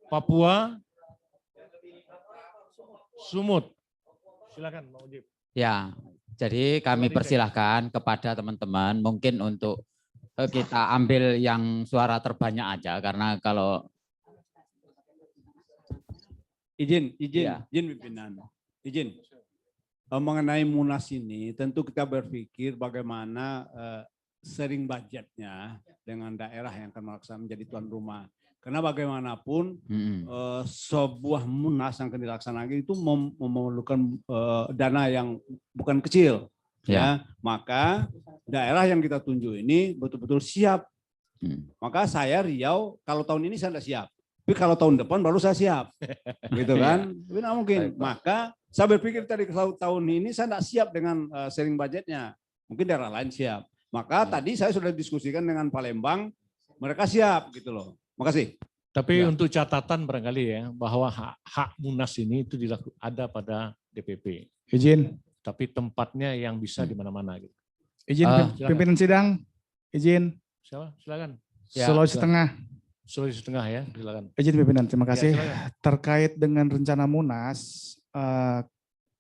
Papua, Sumut. Silakan, Pak Ujib. Ya, jadi kami persilahkan kepada teman-teman mungkin untuk kita ambil yang suara terbanyak aja, karena kalau izin Ya. pimpinan, izin. Mengenai Munas ini tentu kita berpikir bagaimana sharing budgetnya dengan daerah yang akan melaksanakan menjadi tuan rumah. Karena bagaimanapun sebuah Munas yang akan dilaksanakan itu memerlukan dana yang bukan kecil. Ya, maka daerah yang kita tunjuk ini betul-betul siap. Maka saya Riau kalau tahun ini saya tidak siap, tapi kalau tahun depan baru saya siap, gitu kan? Tapi nggak mungkin. Maka saya berpikir tadi kalau tahun ini saya tidak siap dengan sharing budgetnya, mungkin daerah lain siap. Maka tadi saya sudah diskusikan dengan Palembang, mereka siap, gitu loh. Makasih. Tapi untuk catatan barangkali ya bahwa hak Munas ini itu ada pada DPP. Izin. Tapi tempatnya yang bisa di mana-mana gitu. Izin pimpinan sidang. Izin. Silakan. Sulawesi Tengah. Sulawesi Tengah ya, silakan. Izin pimpinan, terima kasih. Ya, terkait dengan rencana Munas,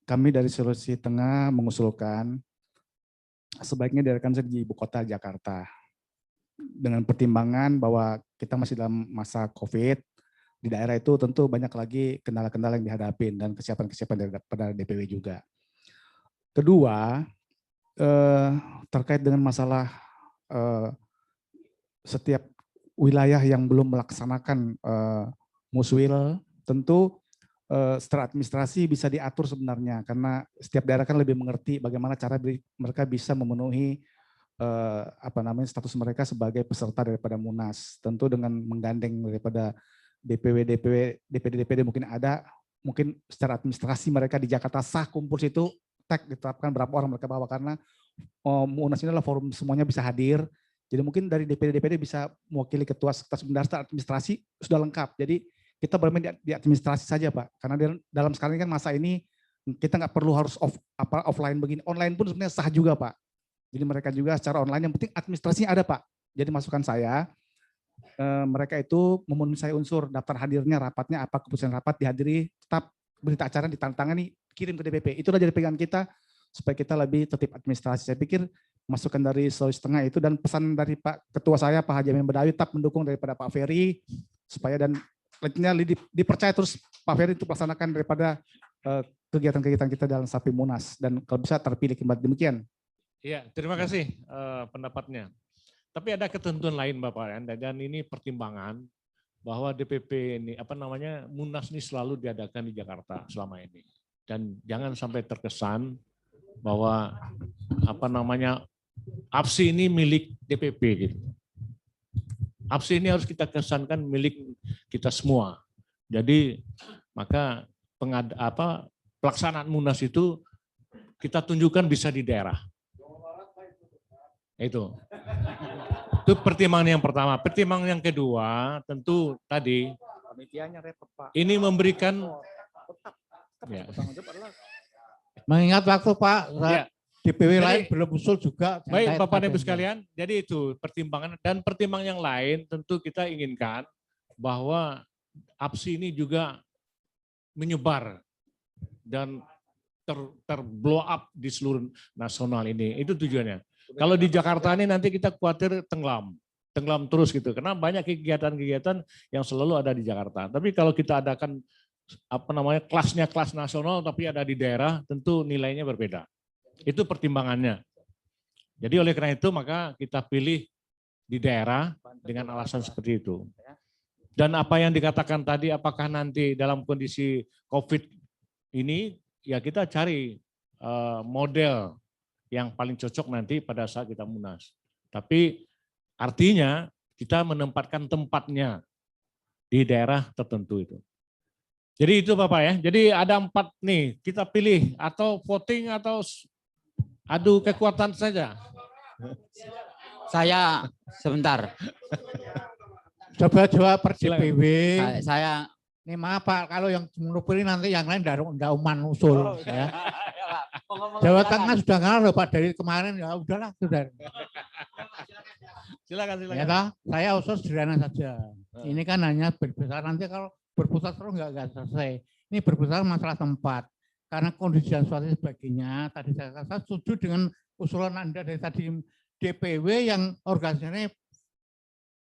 kami dari Sulawesi Tengah mengusulkan sebaiknya diadakan di ibu kota Jakarta. Dengan pertimbangan bahwa kita masih dalam masa COVID, di daerah itu tentu banyak lagi kendala-kendala yang dihadapi dan kesiapan-kesiapan daripada DPW juga. Kedua, terkait dengan masalah setiap wilayah yang belum melaksanakan muswil, tentu secara administrasi bisa diatur sebenarnya, karena setiap daerah kan lebih mengerti bagaimana cara mereka bisa memenuhi status mereka sebagai peserta daripada Munas. Tentu dengan menggandeng daripada DPD mungkin ada, mungkin secara administrasi mereka di Jakarta sah kumpul situ, ditetapkan berapa orang mereka bawa, karena Munas ini adalah forum semuanya bisa hadir. Jadi mungkin dari DPD bisa mewakili ketua sekretaris secara administrasi sudah lengkap. Jadi kita bermain di administrasi saja, Pak. Karena dalam sekarang ini kan masa ini kita nggak perlu harus offline begini. Online pun sebenarnya sah juga, Pak. Jadi mereka juga secara online, yang penting administrasinya ada, Pak. Jadi masukan saya, mereka itu memenuhi saya unsur daftar hadirnya, rapatnya apa, keputusan rapat dihadiri, tetap berita acara ditandatangani, kirim ke DPP. Itulah jadi pegangan kita supaya kita lebih tertib administrasi. Saya pikir masukan dari Sulawesi Tengah itu dan pesan dari Pak Ketua saya, Pak Haji Amin Badawi, tetap mendukung daripada Pak Ferry supaya dan dipercaya terus Pak Ferry untuk melaksanakan daripada kegiatan-kegiatan kita dalam Sapi Munas, dan kalau bisa terpilih kembali. Demikian. Iya, terima kasih pendapatnya. Tapi ada ketentuan lain Bapak, dan ini pertimbangan bahwa DPP ini Munas ini selalu diadakan di Jakarta selama ini, dan jangan sampai terkesan bahwa APSI ini milik DPP gitu. APSI ini harus kita kesankan milik kita semua. Jadi maka pelaksanaan Munas itu kita tunjukkan bisa di daerah. Itu pertimbangan yang pertama. Pertimbangan yang kedua tentu tadi ini memberikan mengingat waktu Pak, DPW lain Jadi, belum usul juga. Baik Bapak dan Ibu sekalian, jadi itu pertimbangan, dan pertimbangan yang lain tentu kita inginkan bahwa APSI ini juga menyebar dan terblow up di seluruh nasional ini. Itu tujuannya. Kalau di Jakarta ini nanti kita khawatir tenggelam terus gitu, karena banyak kegiatan-kegiatan yang selalu ada di Jakarta. Tapi kalau kita adakan kelasnya kelas nasional tapi ada di daerah, tentu nilainya berbeda. Itu pertimbangannya. Jadi oleh karena itu maka kita pilih di daerah dengan alasan seperti itu. Dan apa yang dikatakan tadi, apakah nanti dalam kondisi COVID ini, ya kita cari model yang paling cocok nanti pada saat kita Munas. Tapi artinya kita menempatkan tempatnya di daerah tertentu itu. Jadi itu Bapak ya. Jadi ada 4 nih, kita pilih atau voting atau adu kekuatan saja. saya sebentar. Coba jawab per DPW. Saya Ini maaf Pak, kalau yang menurut nanti yang lain enggak uman usul. Ya. Jawa Tengah sudah ngalah loh Pak dari kemarin, ya udahlah sudah. Silakan. Ya, saya usul sederhana saja. Ini kan hanya berbesar, nanti kalau berpusat terus nggak selesai. Ini berpusat masalah tempat. Karena kondisi dan situasi sebagainya, tadi saya setuju dengan usulan Anda dari tadi DPW yang organisasinya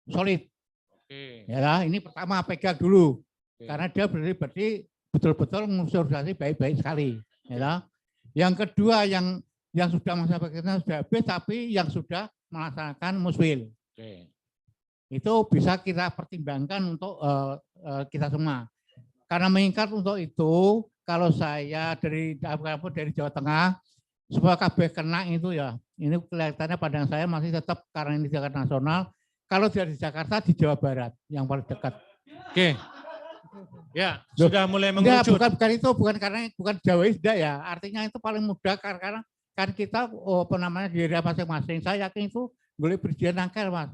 solid. Oke. Ya, ini pertama pegang dulu. Oke. Karena dia berarti betul-betul mengurusasi baik-baik sekali. Ya. Yang kedua yang sudah masa bagiannya sudah habis, tapi yang sudah melaksanakan muswil. Oke. Itu bisa kita pertimbangkan untuk kita semua. Karena meningkat untuk itu, kalau saya dari Jawa Tengah, supaya KB kena itu ya, ini kelihatannya pandang saya masih tetap karena ini Jakarta nasional. Kalau tidak di Jakarta, di Jawa Barat yang paling dekat. Oke. Ya, sudah mulai mengerucut. Bukan itu, bukan Jawa tidak ya. Artinya itu paling mudah karena kan kita di daerah masing-masing. Saya yakin itu boleh berjalan angker, Mas.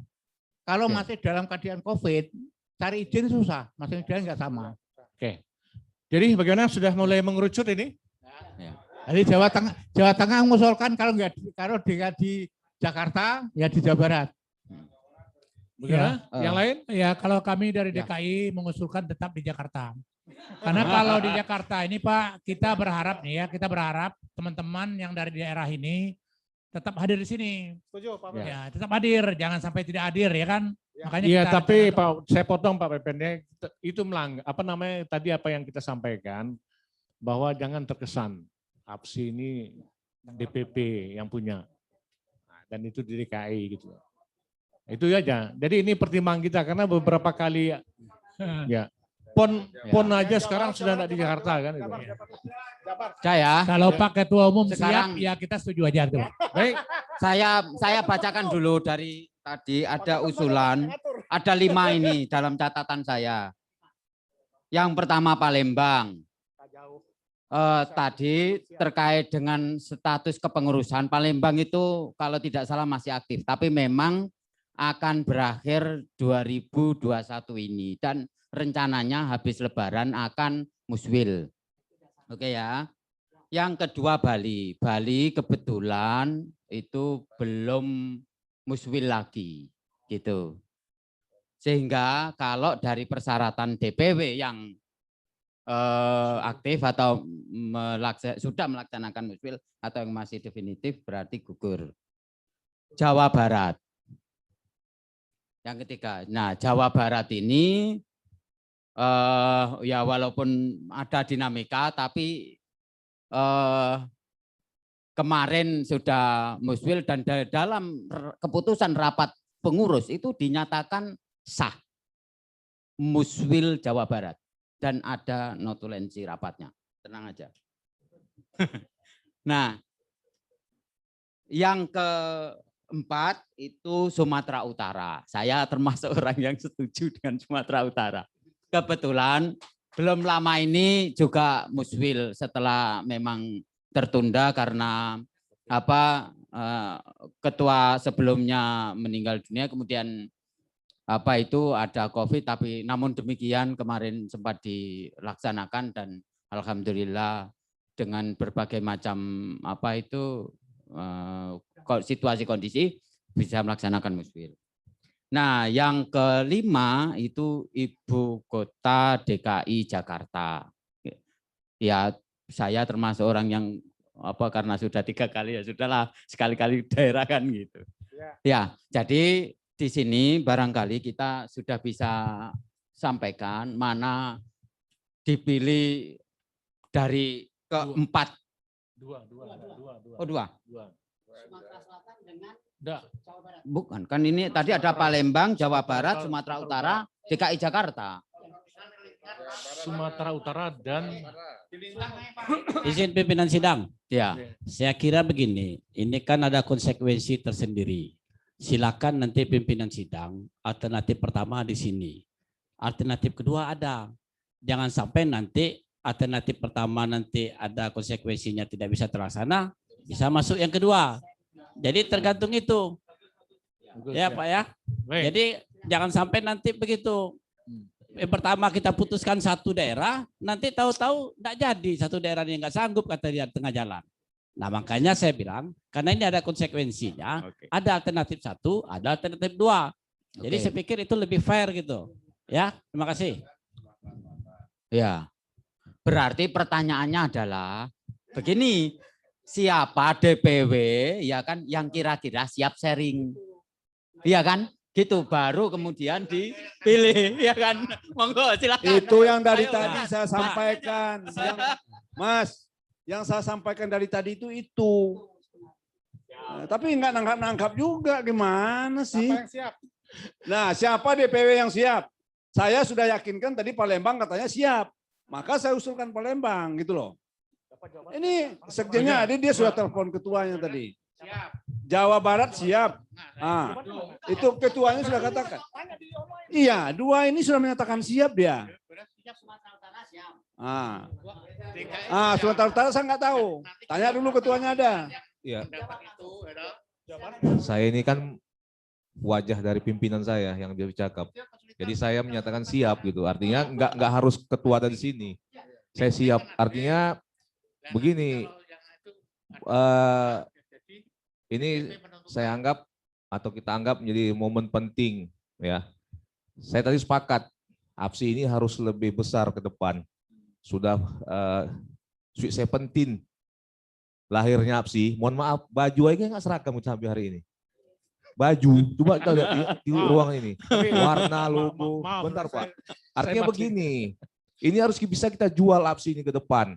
Kalau masih dalam keadaan COVID, cari izin susah, masing izin nggak sama. Oke. Jadi bagaimana sudah mulai mengerucut ini? Ya. Jadi Jawa Tengah mengusulkan kalau di Jakarta ya di Jawa Barat. Bagaimana? Yang lain? Ya, kalau kami dari DKI mengusulkan tetap di Jakarta. Karena kalau di Jakarta ini Pak, kita berharap teman-teman yang dari daerah ini tetap hadir di sini. Setuju, Pak. Ya, tetap hadir, jangan sampai tidak hadir ya kan. Makanya Iya, kita tapi rencanakan- Pak, saya potong Pak Pepennya, itu tadi apa yang kita sampaikan, bahwa jangan terkesan APSI ini DPP yang punya. Nah, dan itu di DKI gitu. Itu aja. Jadi ini pertimbangan kita karena beberapa kali ya pon aja sekarang sudah ada di Jakarta kan itu. Saya Kalau Pak Ketua Umum Sekarang- siap, ya kita setuju aja tuh. Baik, saya bacakan dulu dari tadi ada usulan, ada 5 ini dalam catatan saya. Yang pertama Palembang. Tadi terkait dengan status kepengurusan Palembang itu kalau tidak salah masih aktif, tapi memang akan berakhir 2021 ini dan rencananya habis Lebaran akan muswil. Oke ya. Yang kedua Bali. Bali kebetulan itu belum muswil lagi gitu. Sehingga kalau dari persyaratan DPW yang aktif atau sudah melaksanakan muswil atau yang masih definitif berarti gugur. Jawa Barat. Yang ketiga, nah Jawa Barat ini ya walaupun ada dinamika tapi kemarin sudah muswil dan dalam keputusan rapat pengurus itu dinyatakan sah muswil Jawa Barat dan ada notulensi rapatnya. Tenang aja. Nah, yang keempat itu Sumatera Utara. Saya termasuk orang yang setuju dengan Sumatera Utara. Kebetulan belum lama ini juga muswil setelah memang tertunda karena ketua sebelumnya meninggal dunia, kemudian ada COVID, tapi namun demikian kemarin sempat dilaksanakan dan alhamdulillah dengan berbagai macam situasi kondisi bisa melaksanakan muswil. Nah, yang kelima itu Ibu Kota DKI Jakarta. Ya, saya termasuk orang yang karena sudah 3 kali ya sudahlah, sekali-kali daerah kan gitu. Ya, jadi di sini barangkali kita sudah bisa sampaikan mana dipilih dari keempat. Dua. Oh, 2. Sumatera Selatan dengan Jawa Barat. Bukan, kan ini tadi ada Palembang, Jawa Barat, Sumatera Utara, DKI Jakarta. Sumatera Utara dan Izin pimpinan sidang. Ya. Saya kira begini, ini kan ada konsekuensi tersendiri. Silakan nanti pimpinan sidang, alternatif pertama di sini. Alternatif kedua ada. Jangan sampai nanti alternatif pertama nanti ada konsekuensinya tidak bisa terlaksana, bisa masuk yang kedua. Jadi tergantung itu. Ya Pak ya. baik. Jadi jangan sampai nanti begitu. Yang pertama kita putuskan satu daerah, nanti tahu-tahu tidak jadi, satu daerah yang nggak sanggup kata dia tengah jalan. Nah makanya saya bilang, karena ini ada konsekuensinya, ada alternatif 1, ada alternatif 2. Jadi saya pikir itu lebih fair gitu. Ya, terima kasih. Ya. Berarti pertanyaannya adalah begini, siapa DPW ya kan yang kira-kira siap sharing? Iya kan? Gitu baru kemudian dipilih ya kan? Monggo silakan. Itu yang dari Ayo, tadi Mas. saya sampaikan. Mas, yang saya sampaikan dari tadi itu. Tapi nggak nangkap-nangkap juga, gimana sih? Siapa yang siap? Nah, siapa DPW yang siap? Saya sudah yakinkan tadi Palembang katanya siap. Maka saya usulkan Palembang gitu loh. Ini sekjennya ada, dia sudah telepon ketuanya tadi. Jawa Barat siap. Ah, itu ketuanya sudah katakan. Iya, 2 ini sudah menyatakan siap dia. Sumatera Utara saya nggak tahu. Tanya dulu ketuanya ada. Iya. Saya ini kan wajah dari pimpinan saya yang dia cakap. Jadi saya menyatakan siap gitu. Artinya nggak harus ketua dari sini. Saya siap. Artinya begini. Ini saya anggap atau kita anggap menjadi momen penting ya. Saya tadi sepakat APSI ini harus lebih besar ke depan. Sudah Sweet 17 lahirnya APSI. Mohon maaf, baju aja nggak seragam sampai hari ini. Baju, coba kita lihat di ruang ini. Warna, logo, bentar Pak. Artinya begini, ini harus bisa kita jual APSI ini ke depan.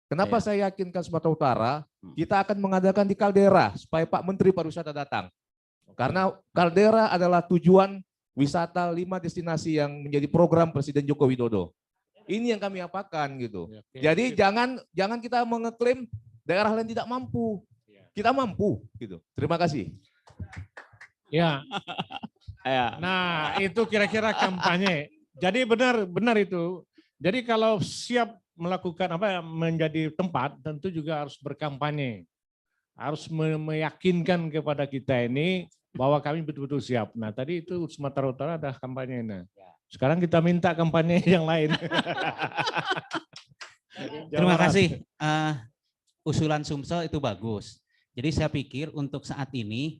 Kenapa saya yakinkan Sumatera Utara, kita akan mengadakan di Kaldera supaya Pak Menteri Pariwisata datang. Karena Kaldera adalah tujuan wisata 5 destinasi yang menjadi program Presiden Joko Widodo. Ini yang kami apakan gitu. Jadi jangan kita mengeklaim daerah lain tidak mampu. Kita mampu gitu. Terima kasih. Ya. Nah, itu kira-kira kampanye. Jadi benar itu. Jadi kalau siap melakukan menjadi tempat, tentu juga harus berkampanye. Harus meyakinkan kepada kita ini bahwa kami betul-betul siap. Nah, tadi itu Sumatera Utara ada kampanye. Nah, sekarang kita minta kampanye yang lain. Terima kasih. Usulan Sumsel itu bagus. Jadi saya pikir untuk saat ini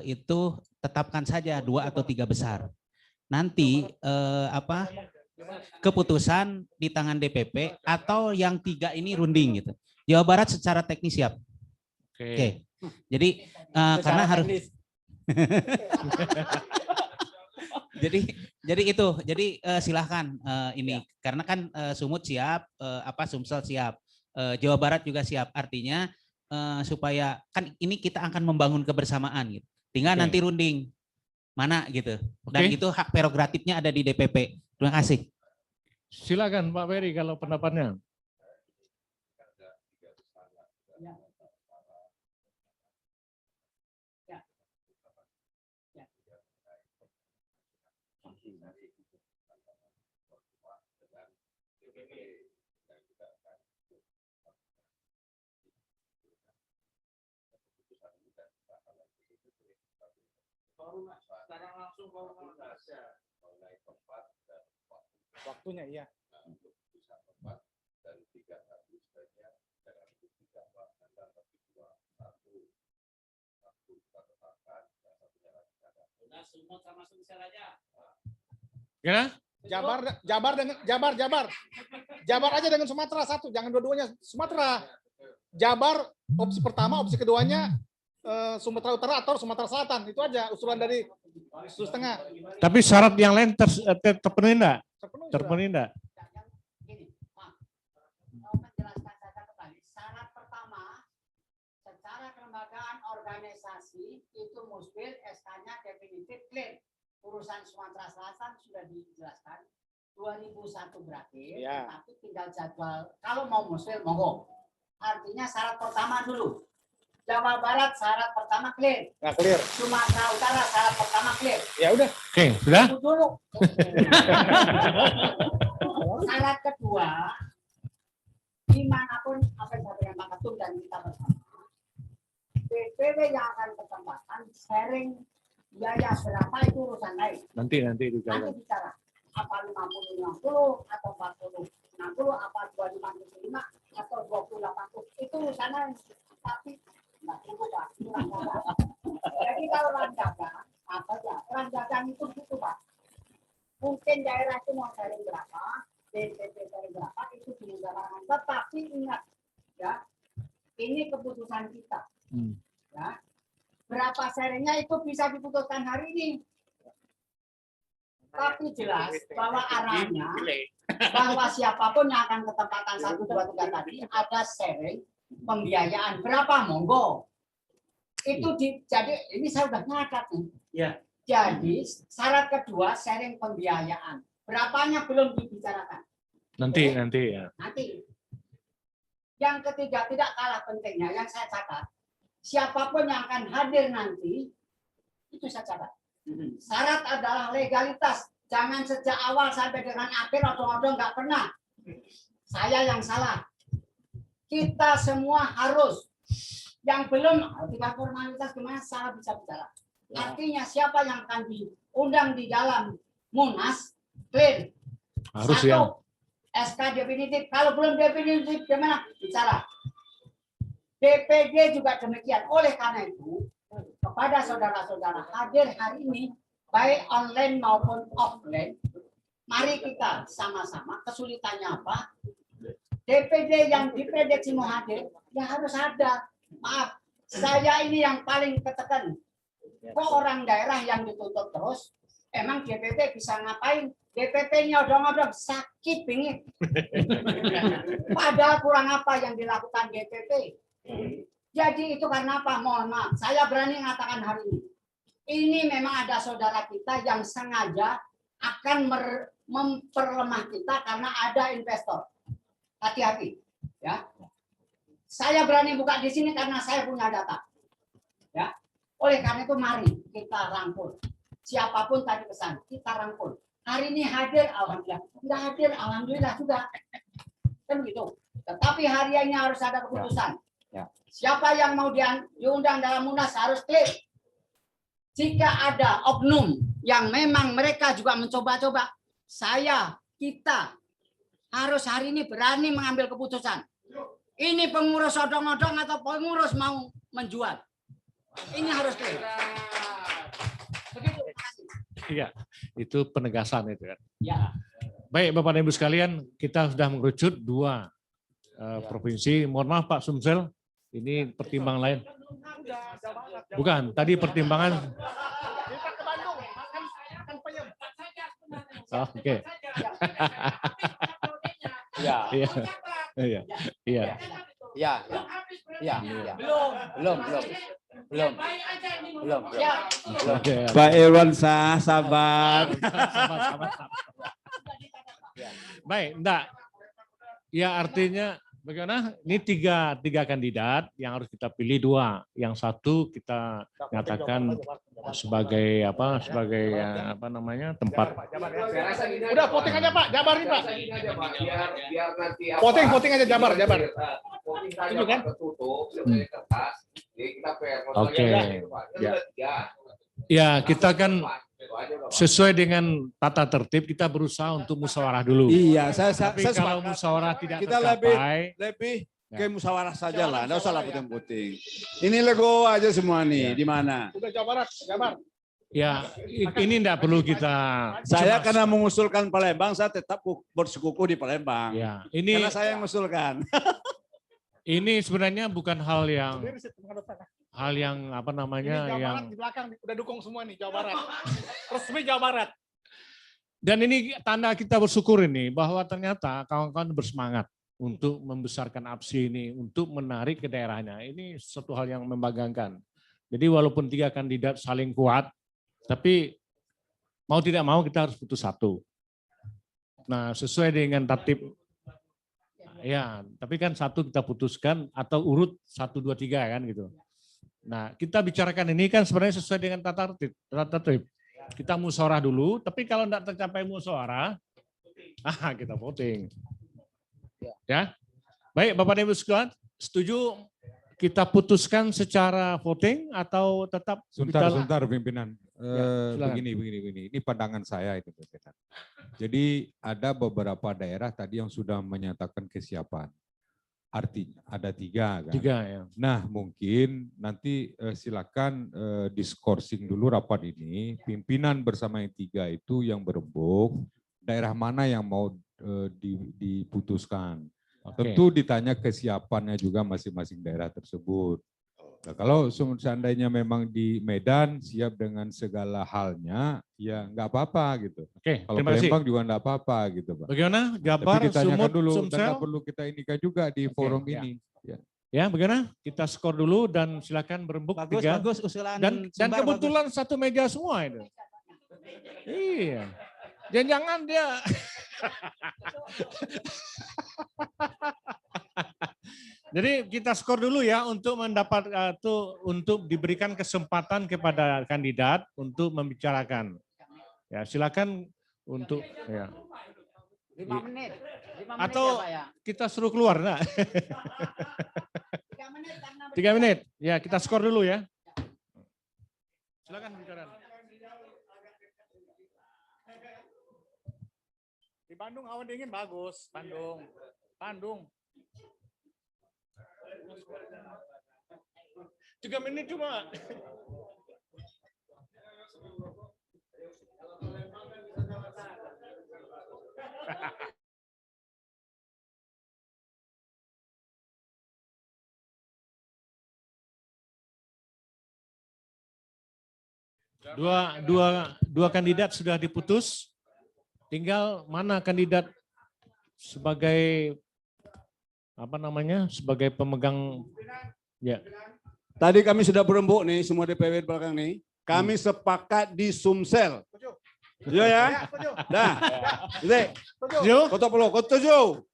itu tetapkan saja 2 atau 3 besar. Nanti keputusan di tangan DPP atau yang 3 ini runding gitu. Jawa Barat secara teknis siap. Oke. Jadi karena harus jadi itu. Jadi silahkan ini karena kan Sumut siap, Sumsel siap. Jawa Barat juga siap, artinya supaya kan ini kita akan membangun kebersamaan gitu. Tinggal nanti runding mana gitu. Dan itu hak prerogatifnya ada di DPP. Terima kasih. Silakan Pak Ferry kalau pendapatnya. Waktunya iya. Ya? Jabar aja dengan Sumatera satu, jangan dua-duanya Sumatera. Jabar opsi pertama, opsi keduanya Sumatera Utara atau Sumatera Selatan, itu aja usulan dari Sulawesi Tengah. Tapi syarat yang lain terpenuhi enggak? Terpenuhi enggak? Menjelaskan saja kembali. Syarat pertama, secara kelembagaan organisasi itu Musbil SK-nya definitif clear. Urusan Sumatera Selatan sudah dijelaskan 2001 berakhir, tapi tinggal jadwal. Kalau mau Musbil monggo. Artinya syarat pertama dulu. Jawa Barat syarat pertama clear. Nggak clear. Sumatera Utara syarat pertama clear. Ya udah. Oke, sudah? Dulu. Syarat kedua, dimanapun apa yang saya Pak Ketum dan kita bersama, DPW yang akan bertempatan sharing biaya berapa itu urusan lain. Nanti Nanti bicara. bicara apa 50-50 atau 40-60 apa 25-75 atau 20-80 itu urusan lain. Tapi nggak cukup Pak. Jadi kalau rancangan apa ya? Rancangan itu gitu Pak. Mungkin daerah itu mau sharing berapa, DPP ini keputusan kita. Ya. Berapa sharingnya itu bisa diputuskan hari ini. Tapi jelas bahwa arahnya, bahwa siapapun yang akan ke tempatan 1, 2, 3 tadi, ada sharing pembiayaan. Berapa? Monggo. Itu jadi ini saya udah nyatat nih. Ya. Jadi syarat kedua sharing pembiayaan. Berapanya belum dibicarakan. Nanti ya. Nanti. Yang ketiga tidak kalah pentingnya yang saya catat. Siapapun yang akan hadir nanti itu saya catat. Syarat adalah legalitas. Jangan sejak awal sampai dengan akhir odong-odong nggak pernah. Saya yang salah. Kita semua harus. Yang belum tidak formalitas gimana salah bisa bicara. Artinya siapa yang akan diundang di dalam Munas clear. Harus 1, ya. SK definitif. Kalau belum definitif gimana? Bicara. DPD juga demikian. Oleh karena itu, kepada saudara-saudara hadir hari ini, baik online maupun offline, mari kita sama-sama, kesulitannya apa? DPD yang diprediksi mau hadir, ya harus ada. Maaf, saya ini yang paling ketekan. Kok orang daerah yang ditutup terus, emang DPP bisa ngapain? DPP-nya odong-odong sakit bingit. Padahal kurang apa yang dilakukan DPP. Jadi itu karena apa? Mohon maaf, saya berani mengatakan hari ini. Ini memang ada saudara kita yang sengaja akan memperlemah kita karena ada investor. Hati-hati, ya. Saya berani buka di sini karena saya punya data. Ya. Oleh karena itu mari kita rangkul. Siapapun tadi pesan, kita rangkul. Hari ini hadir, alhamdulillah. Enggak hadir, alhamdulillah juga. Kan gitu. Tetapi hariannya harus ada keputusan. Ya. Siapa yang mau diundang dalam Munas harus klik. Jika ada oknum yang memang mereka juga mencoba-coba, kita harus hari ini berani mengambil keputusan. Ini pengurus odong-odong atau pengurus mau menjual. Ini harus klik. Begitu. Iya, itu penegasan itu kan. Ya. Baik Bapak dan Ibu sekalian, kita sudah mengerucut 2 provinsi. Mohon maaf Pak Sumsel, ini pertimbangan lain. Bukan, tadi pertimbangan. Oh, oke. Iya. Iya. Iya. Iya. Iya. Iya. Belum. Oke. Pak Irwan sabar. Sabar. Baik, enggak. Ya artinya bagaimana? Ini tiga kandidat yang harus kita pilih 2. Yang satu kita nyatakan sebagai tempat. Udah voting aja Pak, Jabar nih Pak. Voting aja Jabar. Itu kan? Oke. Ya, kita kan sesuai dengan tata tertib kita berusaha untuk musyawarah dulu. Iya, Tapi saya kalau sepakat. musyawarah tidak Kita tercapai, lebih Ya. ke musyawarah saja lah, enggak usah lah puting-puting. Ini lego aja semua nih, di mana? Udah Jabar. ya ini tidak perlu kita. Saya cuma- karena mengusulkan Palembang, saya tetap bersekukuh di Palembang. Ya, ini Karena saya yang mengusulkan. ini sebenarnya bukan hal yang Ini Jawa yang Barat di belakang udah dukung semua nih Jawa Barat. Resmi Jawa Barat. dan ini tanda kita bersyukur ini bahwa ternyata kawan-kawan bersemangat untuk membesarkan APSI ini untuk menarik ke daerahnya. Ini suatu hal yang membanggakan. Jadi walaupun 3 kandidat saling kuat, tapi mau tidak mau kita harus putus 1. Nah, sesuai dengan tertib. Ya, tapi kan 1 kita putuskan atau urut 1, 2, 3 kan gitu. Nah, kita bicarakan ini kan sebenarnya sesuai dengan tata tertib. Kita musyawarah dulu, tapi kalau tidak tercapai musyawarah, kita voting. Ya, baik Bapak dan Ibu sekalian, setuju kita putuskan secara voting atau tetap Sebentar pimpinan. silakan. Begini. Ini pandangan saya itu pimpinan. Jadi ada beberapa daerah tadi yang sudah menyatakan kesiapan. Artinya ada 3 kan. 3 ya. Nah mungkin nanti silakan diskorsing dulu rapat ini. Pimpinan bersama yang 3 itu yang berembuk. Daerah mana yang mau diputuskan. Oke. Tentu ditanya kesiapannya juga masing-masing daerah tersebut. Nah, kalau seandainya memang di Medan siap dengan segala halnya, ya nggak apa-apa gitu. Oke, Kalau terima kasih. Palembang juga nggak apa-apa gitu, Pak. Bagaimana? Tapi Jabar, ditanyakan Sumut, dulu dan Sumsel? nggak perlu kita indikan juga di forum ya. ini. Ya. Ya, bagaimana? Kita skor dulu dan silakan berembuk Bagus, tiga. bagus usulan Dan Sumbar, kebetulan satu meja semua itu. Iya. Jangan dia. Jadi kita skor dulu ya untuk mendapat untuk diberikan kesempatan kepada kandidat untuk membicarakan. Ya, silakan untuk ya. 5 menit. 5 menit Atau ya, Pak, ya? kita suruh keluar, nah. 3 menit karena 3 menit. Ya, kita skor dulu ya. Silakan bicara. Di Bandung awan dingin bagus, Bandung. Bandung. 3 menit cuma. Dua kandidat sudah diputus. Tinggal mana kandidat sebagai sebagai pemegang ya. Tadi kami sudah berembuk nih semua DPW di belakang nih. Kami sepakat di Sumsel. Setuju ya? Dah. Setuju. Kotak puluh, setuju.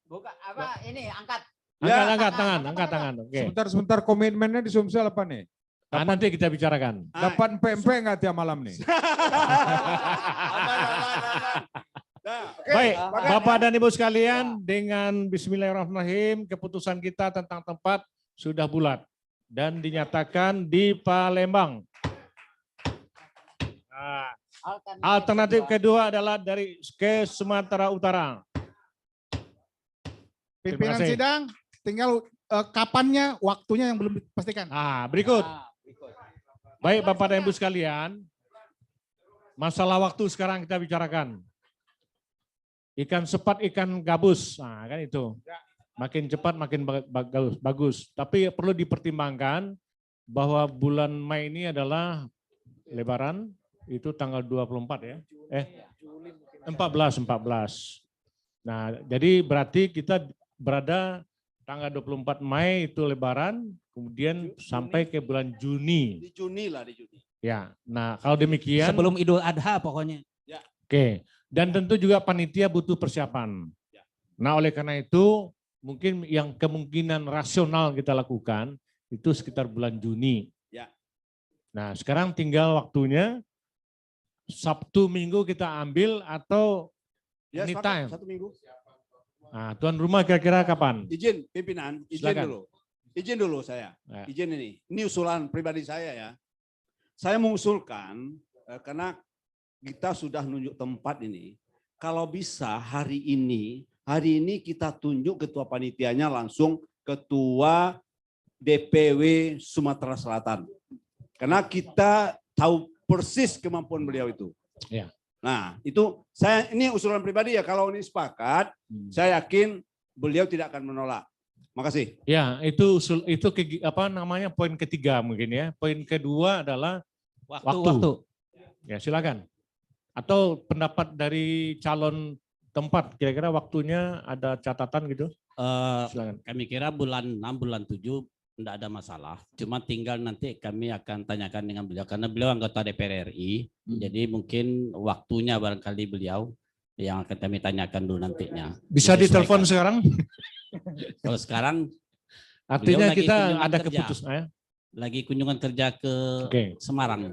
buka apa ini angkat. Angkat tangan. Oke. Sebentar komitmennya di Sumsel apa nih? Nah, nanti kita bicarakan. Dapat PMP nggak tiap malam nih? Baik, Bapak dan Ibu sekalian, dengan Bismillahirrahmanirrahim, keputusan kita tentang tempat sudah bulat dan dinyatakan di Palembang. Nah, alternatif kedua adalah dari ke Sumatera Utara. Pimpinan kasih. sidang tinggal kapannya, waktunya yang belum dipastikan. Nah, berikut. Baik Bapak dan Ibu sekalian, masalah waktu sekarang kita bicarakan. Ikan sepat, ikan gabus, nah kan itu. Makin cepat makin bagus. Tapi perlu dipertimbangkan bahwa bulan Mei ini adalah Lebaran, itu tanggal 24 ya. 14. Nah, jadi berarti kita berada tanggal 24 Mei itu Lebaran, kemudian sampai ke bulan Juni. Di Juni. Ya, nah kalau demikian. Sebelum Idul Adha pokoknya. Oke, dan tentu juga panitia butuh persiapan. Nah oleh karena itu mungkin yang kemungkinan rasional kita lakukan itu sekitar bulan Juni. Ya. Nah sekarang tinggal waktunya Sabtu Minggu kita ambil atau Ya, anytime. satu minggu. Nah, tuan rumah kira-kira kapan? Izin pimpinan, Silakan. Izin dulu saya. Ya. Izin ini usulan pribadi saya ya. Saya mengusulkan karena kita sudah nunjuk tempat ini. Kalau bisa hari ini kita tunjuk ketua panitianya langsung ketua DPW Sumatera Selatan. Karena kita tahu persis kemampuan beliau itu. Ya. Nah, itu ini usulan pribadi ya. Kalau ini sepakat, saya yakin beliau tidak akan menolak. Makasih. Ya, itu poin ketiga mungkin ya. Poin kedua adalah waktu. Ya, silakan. Atau pendapat dari calon tempat, kira-kira waktunya ada catatan gitu? Silakan. Kami kira bulan 6, bulan 7 tidak ada masalah. Cuma tinggal nanti kami akan tanyakan dengan beliau karena beliau anggota DPR RI. Jadi mungkin waktunya barangkali beliau yang akan kami tanyakan dulu nantinya. Bisa ditelepon sekarang? Kalau sekarang artinya beliau kita lagi ada kunjungan keputusan ya. Lagi kunjungan kerja ke Semarang.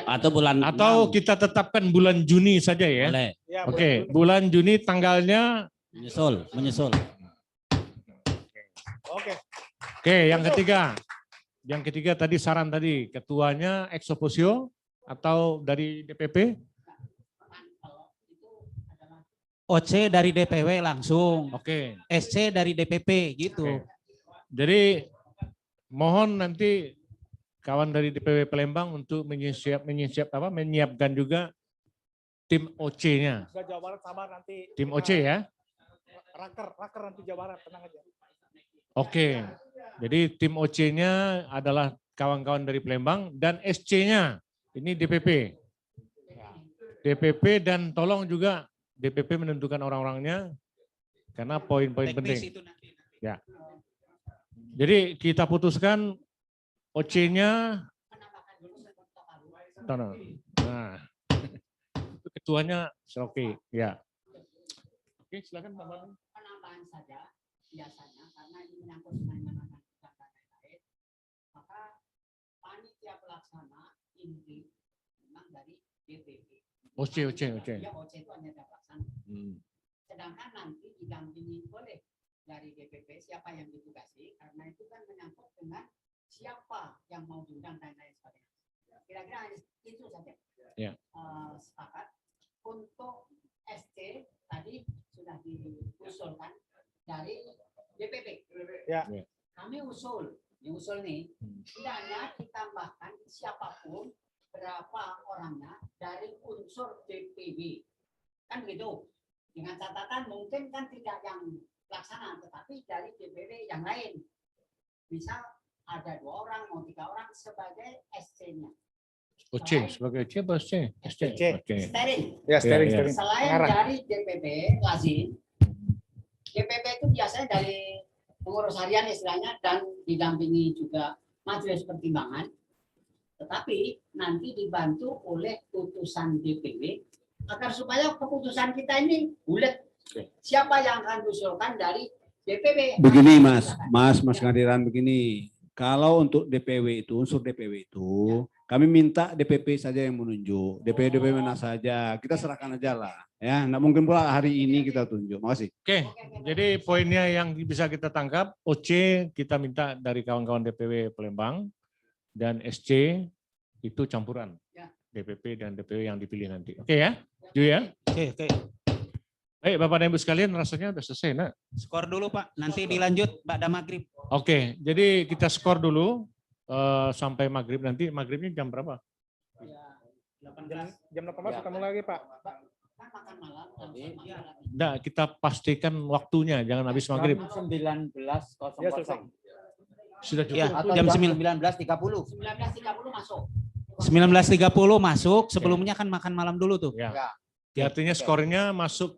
Atau bulan atau 6. Kita tetapkan bulan Juni saja ya. Boleh. Oke, bulan Juni tanggalnya menyusul. Oke, yang ketiga. Yang ketiga tadi saran tadi, ketuanya ex officio atau dari DPP? OC dari DPW langsung. Oke. SC dari DPP gitu. Oke. Jadi mohon nanti kawan dari DPW Palembang untuk menyiapkan juga tim OC-nya. Jawa Barat sabar nanti. Tim OC ya. Raker nanti Jawa Barat, tenang aja. Oke. Jadi tim OC-nya adalah kawan-kawan dari Palembang dan SC-nya ini DPP. DPP dan tolong juga DPP menentukan orang-orangnya karena poin-poin penting. Ya. Jadi kita putuskan OC-nya. Nah, itu ketuanya oke. Ya. Oke, silakan Pak Bambang. Penambahan saja biasanya karena ini menyangkut dengan lain, maka panitia pelaksana inti memang dari DPP. OC. Ya, OC itu hanya pelaksana. Sedangkan nanti didampingi oleh dari DPP siapa yang ditugasi karena itu kan menyangkut dengan siapa yang mau diundang dan lain sebagainya. Kira-kira itu saja. Ya. Sepakat. Untuk SC tadi sudah diusulkan dari DPP. Ya. Kami usul nih, tidak hanya ditambahkan siapapun berapa orangnya dari unsur DPW. Kan begitu. Dengan catatan mungkin kan tidak yang pelaksana, tetapi dari DPW yang lain. Bisa ada 2 orang, mau 3 orang sebagai SC-nya. OC sebagai OC apa SC? SC. Oke. Steering. Ya, steering. Selain Pengarah. dari DPP lazim, DPP itu biasanya dari pengurus harian istilahnya dan didampingi juga majelis pertimbangan. Tetapi nanti dibantu oleh putusan DPW agar supaya keputusan kita ini bulat. Siapa yang akan diusulkan dari DPW? Begini Mas Ngadiran begini. Kalau untuk DPW itu, unsur DPW itu, kami minta DPP saja yang menunjuk. DPP mana saja, kita serahkan aja lah. Ya, nggak mungkin pula hari ini kita tunjuk. Makasih. Oke, jadi poinnya yang bisa kita tangkap, OC kita minta dari kawan-kawan DPW Palembang dan SC itu campuran DPP dan DPW yang dipilih nanti. Oke ya, Ju ya. Oke. Baik, Bapak dan Ibu sekalian, rasanya sudah selesai, nak. Skor dulu Pak, nanti dilanjut Mbak Maghrib. Oke, jadi kita skor dulu sampai maghrib nanti. Maghribnya jam berapa? Jam 18 ketemu lagi Pak. Nah, kita pastikan waktunya, jangan habis maghrib. 19.00. Ya, selesai. Sudah cukup. Ya, Atau jam jam 19.30. 19.30 masuk. 19.30 masuk, sebelumnya kan makan malam dulu tuh. Ya. Artinya skornya masuk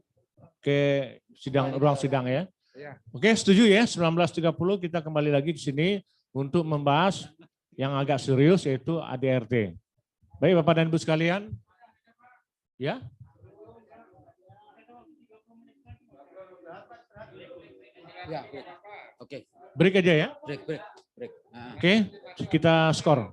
ke ruang sidang ya. Oke, setuju ya. 19.30 kita kembali lagi ke sini untuk membahas yang agak serius yaitu ADRT. Baik Bapak dan Ibu sekalian. Ya. Ya, oke. Break aja ya. Break. Oke, kita skor.